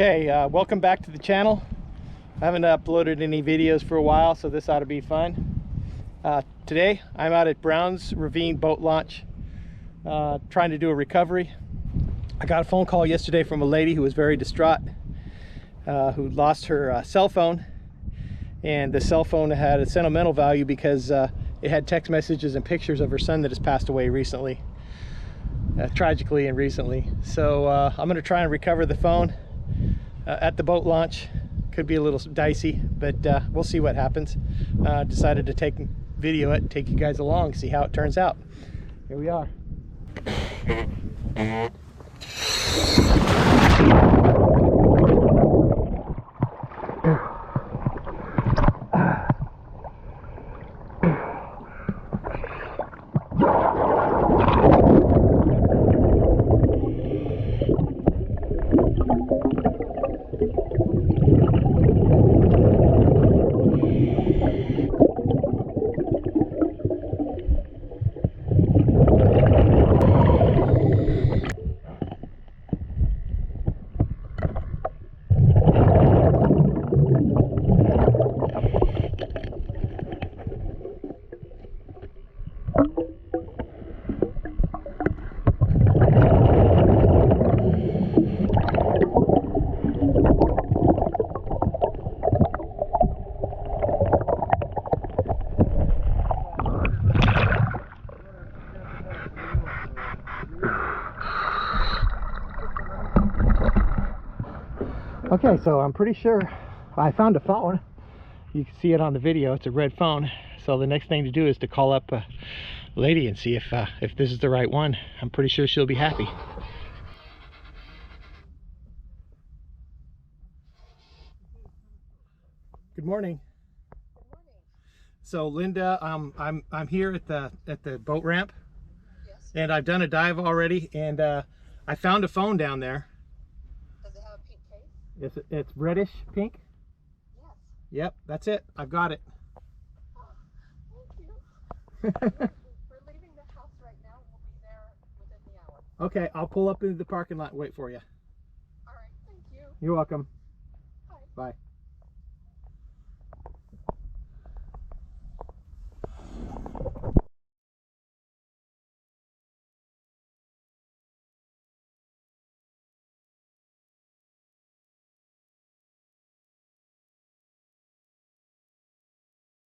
Okay, welcome back to the channel. I haven't uploaded any videos for a while, so this ought to be fun. Today I'm out at Brown's Ravine boat launch, trying to do a recovery. I got a phone call yesterday from a lady who was very distraught, who lost her cell phone, and the cell phone had a sentimental value because it had text messages and pictures of her son that has passed away recently, tragically and recently. So I'm going to try and recover the phone at the boat launch. Could be a little dicey, but we'll see what happens. Decided to take video it, take you guys along, see how it turns out. Here we are. Okay, so I'm pretty sure I found a phone. You can see it on the video. It's a red phone. So the next thing to do is to call up a lady and see if this is the right one. I'm pretty sure she'll be happy. Good morning. Good morning. So Linda, I'm here at the boat ramp. Yes. And I've done a dive already, and I found a phone down there. Does it have a pink case? It's reddish pink. Yes. Yep, that's it. I've got it. Oh, thank you. We're leaving the house right now. We'll be there within the hour. Okay, I'll pull up into the parking lot and wait for you. All right. Thank you. You're welcome. Bye. Bye.